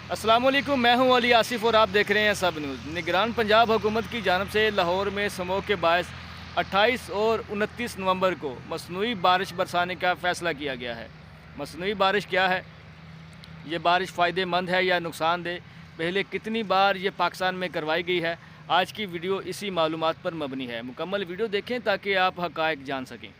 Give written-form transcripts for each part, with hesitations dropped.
अस्सलाम वालेकुम, मैं हूं अली आसिफ और आप देख रहे हैं सब न्यूज़। निगरान पंजाब हुकूमत की जानब से लाहौर में स्मोक के बायस 28 और 29 नवंबर को मसनूई बारिश बरसाने का फ़ैसला किया गया है। मसनूई बारिश क्या है, ये बारिश फ़ायदेमंद है या नुकसानदेह, पहले कितनी बार ये पाकिस्तान में करवाई गई है, आज की वीडियो इसी मालूमात पर मबनी है। मुकम्मल वीडियो देखें ताकि आप हक़ाइक़ जान सकें।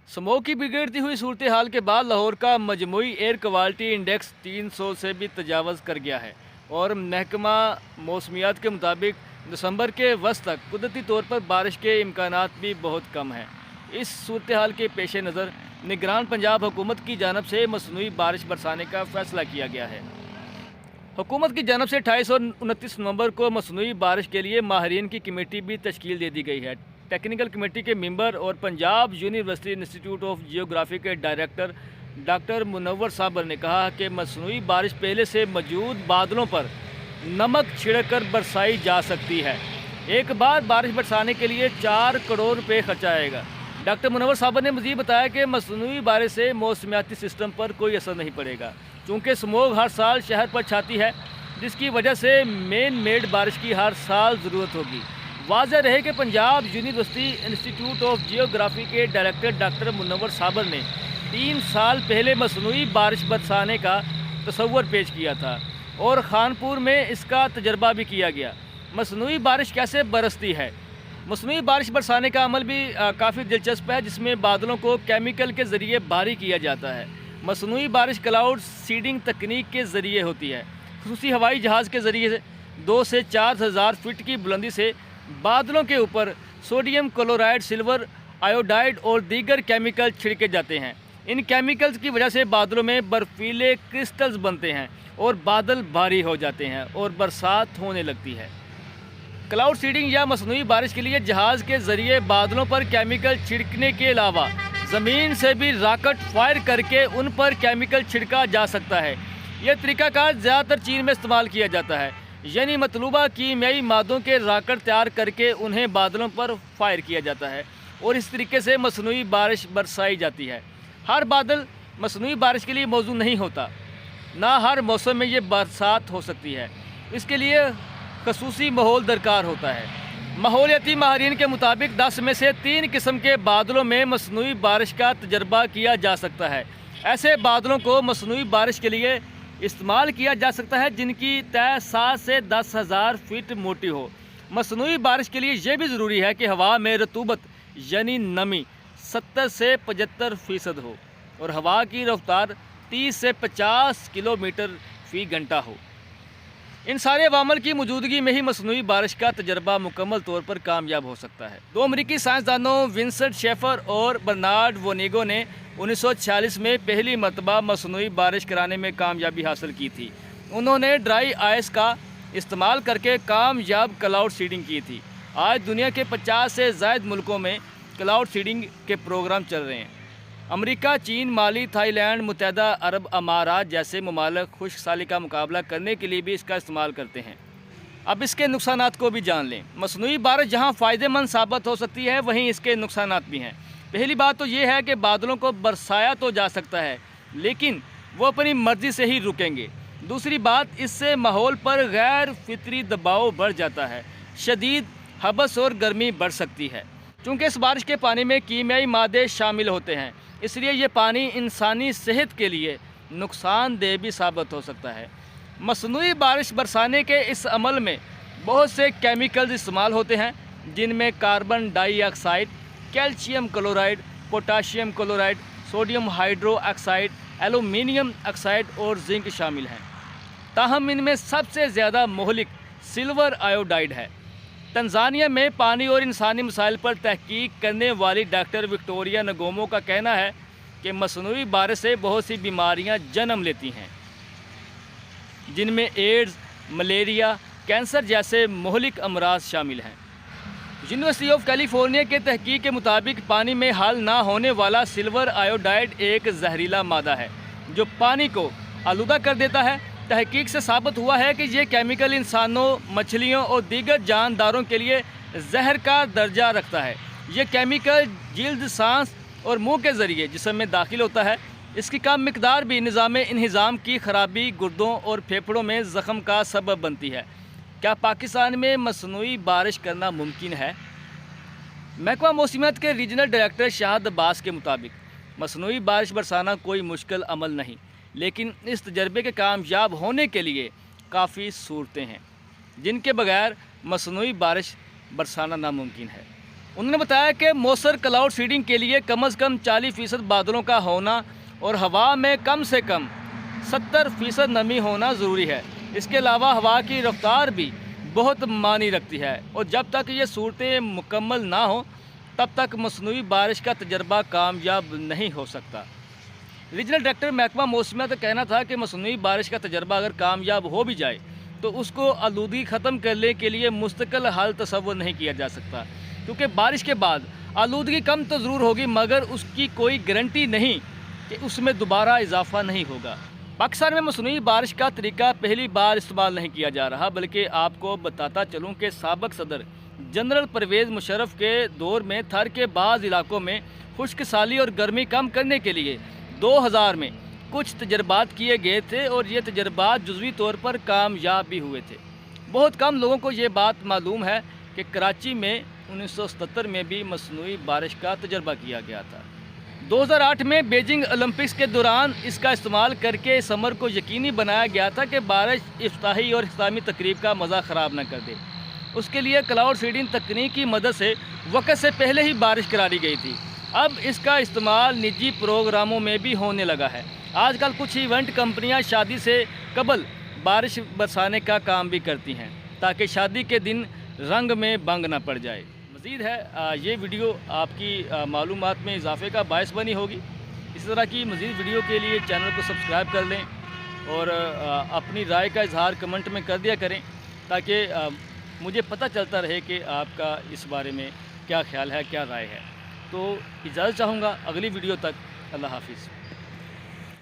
स्मोक की बिगड़ती हुई सूरत हाल के बाद लाहौर का मजमूई एयर क्वालिटी इंडेक्स 300 से भी तजावज़ कर गया है और महकमा मौसमियात के मुताबिक दिसंबर के वस्त तक कुदरती तौर पर बारिश के इम्कानात भी बहुत कम हैं। इस सूरत हाल के पेश नज़र निगरान पंजाब हुकूमत की जानब से मसनूई बारिश बरसाने का फ़ैसला किया गया है। हुकूमत की जानब से 28 और 29 नवंबर को मसनूई बारिश के लिए माहिरीन की कमेटी भी तश्कील दे दी गई है। टेक्निकल कमेटी के मेंबर और Punjab university institute of geography के डायरेक्टर डॉक्टर मुनव्वर साबर ने कहा कि मसनूई बारिश पहले से मौजूद बादलों पर नमक छिड़क कर बरसाई जा सकती है। एक बार बारिश बरसाने के लिए 4 करोड़ रुपये खर्चा आएगा। डॉक्टर मुनव्वर साबर ने मज़ीद बताया कि मसनूई बारिश से मौसमियाती सिस्टम पर कोई असर नहीं पड़ेगा, चूँकि स्मोक हर साल शहर पर छाती है, जिसकी वजह से मेन मेड बारिश की हर साल ज़रूरत होगी। वाज़ह रहे कि Punjab university institute of geography के डायरेक्टर डॉक्टर मुनव्वर साबर ने 3 साल पहले मसनूई बारिश बरसाने का तसव्वुर पेश किया था और खानपुर में इसका तजर्बा भी किया गया। मसनूई बारिश कैसे बरसती है? मसनूई बारिश बरसाने का अमल भी काफ़ी दिलचस्प है, जिसमें बादलों को केमिकल के ज़रिए भारी किया जाता है। मसनूई बारिश क्लाउड सीडिंग तकनीक के ज़रिए होती है। ख़ुसूसी हवाई जहाज़ के ज़रिए से 2 से 4 हज़ार फीट की बुलंदी से बादलों के ऊपर सोडियम क्लोराइड, सिल्वर आयोडाइड और दीगर केमिकल छिड़के जाते हैं। इन केमिकल्स की वजह से बादलों में बर्फीले क्रिस्टल्स बनते हैं और बादल भारी हो जाते हैं और बरसात होने लगती है। क्लाउड सीडिंग या मसनूई बारिश के लिए जहाज़ के ज़रिए बादलों पर केमिकल छिड़कने के अलावा ज़मीन से भी रॉकेट फायर करके उन पर केमिकल छिड़का जा सकता है। यह तरीक़ाकार ज़्यादातर चीन में इस्तेमाल किया जाता है, यानी मतलूबा कीमियाई मादों के रॉकेट तैयार करके उन्हें बादलों पर फायर किया जाता है और इस तरीके से मसनूई बारिश बरसाई जाती है। हर बादल मसनूई बारिश के लिए मौजू नहीं होता, ना हर मौसम में ये बरसात हो सकती है। इसके लिए खसूसी माहौल दरकार होता है। माहौलियाती माहिरीन के मुताबिक 10 में से 3 किस्म के बादलों में मसनूई बारिश का तजर्बा किया जा सकता है। ऐसे बादलों को मसनूई बारिश के लिए इस्तेमाल किया जा सकता है जिनकी तय 7 से 10 हज़ार फीट मोटी हो। मसनूई बारिश के लिए यह भी ज़रूरी है कि हवा में रतूबत यानी नमी 70 से 75% हो और हवा की रफ्तार 30 से 50 किलोमीटर फ़ी घंटा हो। इन सारे अवामल की मौजूदगी में ही मसनूई बारिश का तजर्बा मुकम्मल तौर पर कामयाब हो सकता है। 2 अमरीकी साइंसदानों विंसेंट शेफर और बर्नार्ड वोनेगो ने 1946 में पहली मरतबा मसनूई बारिश कराने में कामयाबी हासिल की थी। उन्होंने ड्राई आइस का इस्तेमाल करके कामयाब क्लाउड सीडिंग की थी। आज दुनिया के 50 से ज़ायद मुल्कों में क्लाउड सीडिंग के प्रोग्राम चल रहे हैं। अमेरिका, चीन, माली, थाईलैंड, मुत्तहदा अरब अमारात जैसे ममालिक खुश्क साली का मुकाबला करने के लिए भी इसका इस्तेमाल करते हैं। अब इसके नुकसानात को भी जान लें। मसनूई बारिश जहाँ फ़ायदेमंद साबित हो सकती है, वहीं इसके नुकसानात भी हैं। पहली बात तो ये है कि बादलों को बरसाया तो जा सकता है, लेकिन वो अपनी मर्ज़ी से ही रुकेंगे। दूसरी बात, इससे माहौल पर गैर फितरी दबाव बढ़ जाता है, शदीद हबस और गर्मी बढ़ सकती है। चूँकि इस बारिश के पानी में कीमियाई मादे शामिल होते हैं, इसलिए ये पानी इंसानी सेहत के लिए नुकसानदेह भी साबित हो सकता है। मसनूई बारिश बरसाने के इस अमल में बहुत से केमिकल्स इस्तेमाल होते हैं, जिनमें carbon dioxide, calcium chloride, potassium chloride, sodium hydroxide, aluminium oxide और जिंक शामिल हैं। ताहम इनमें सबसे ज़्यादा मोहलिक सिल्वर आयोडाइड है। तंजानिया में पानी और इंसानी मसाइल पर तहकीक करने वाली डॉक्टर विक्टोरिया नगोमो का कहना है कि मसनूई बारिश से बहुत सी बीमारियां जन्म लेती हैं, जिनमें एड्स, मलेरिया, कैंसर जैसे मोहलिक अमराज शामिल हैं। यूनिवर्सिटी ऑफ कैलिफोर्निया के तहकीक के मुताबिक पानी में हल ना होने वाला सिल्वर आयोडाइड एक जहरीला मादा है जो पानी को आलूदा कर देता है तहकीक से साबित हुआ है कि ये केमिकल इंसानों, मछलियों और दीगर जानदारों के लिए जहर का दर्जा रखता है। ये केमिकल जल्द, सांस और मुंह के ज़रिए जिस्म में दाखिल होता है। इसकी कम मिकदार भी निज़ाम इंहिज़ाम की खराबी, गुर्दों और फेफड़ों में ज़ख़म का सबब बनती है। क्या पाकिस्तान में मसनूई बारिश करना मुमकिन है? महकमा मौसमियात के रीजनल डायरेक्टर शाहिद अब्बास के मुताबिक मसनूई बारिश बरसाना कोई मुश्किल अमल नहीं, लेकिन इस तजर्बे के कामयाब होने के लिए काफ़ी सूरतें हैं जिनके बगैर मसनूई बारिश बरसाना नामुमकिन है। उन्होंने बताया कि मौसर क्लाउड सीडिंग के लिए कम से कम 40% बादलों का होना और हवा में कम से कम 70% नमी होना ज़रूरी है। इसके अलावा हवा की रफ्तार भी बहुत मानी रखती है और जब तक ये सूरतें मुकम्मल ना हो तब तक मसनूई बारिश का तजर्बा कामयाब नहीं हो सकता। रीजनल डायरेक्टर महकमा मौसमियात का कहना था कि मसनूई बारिश का तजर्बा अगर कामयाब हो भी जाए तो उसको आलूदगी ख़त्म करने के लिए मुस्तकिल हल तसव्वुर नहीं किया जा सकता, क्योंकि बारिश के बाद आलूदगी कम तो ज़रूर होगी मगर उसकी कोई गारंटी नहीं कि उसमें दोबारा इजाफा नहीं होगा। पाकिस्तान में मसनूई बारिश का तरीका पहली बार इस्तेमाल नहीं किया जा रहा, बल्कि आपको बताता चलूँ कि साबिक सदर जनरल परवेज़ मुशर्रफ के दौर में थर के बाज़ इलाकों में खुश्क साली और गर्मी कम करने के लिए 2000 में कुछ तजर्बात किए गए थे और ये तजर्बात जुज़वी तौर पर कामयाब भी हुए थे। बहुत कम लोगों को ये बात मालूम है कि कराची में 1977 में भी मसनूई बारिश का तजर्बा किया गया था। 2008 में बीजिंग ओलंपिक्स के दौरान इसका इस्तेमाल करके समर को यकीनी बनाया गया था कि बारिश इफ्ताही और इख्तितामी तकरीब का मज़ा ख़राब न कर दे। उसके लिए क्लाउड सीडिंग तकनीक की मदद से वक्त से पहले ही बारिश करा दी गई थी। अब इसका इस्तेमाल निजी प्रोग्रामों में भी होने लगा है। आजकल कुछ इवेंट कंपनियां शादी से कबल बारिश बरसाने का काम भी करती हैं ताकि शादी के दिन रंग में भंग न पड़ जाए। मज़ीद है ये वीडियो आपकी मालूमात में इजाफे का बायस बनी होगी। इस तरह की मज़ीद वीडियो के लिए चैनल को सब्सक्राइब कर लें और अपनी राय का इजहार कमेंट में कर दिया करें ताकि मुझे पता चलता रहे कि आपका इस बारे में क्या ख्याल है, क्या राय है। तो इजाज़त चाहूँगा, अगली वीडियो तक अल्लाह हाफिज़।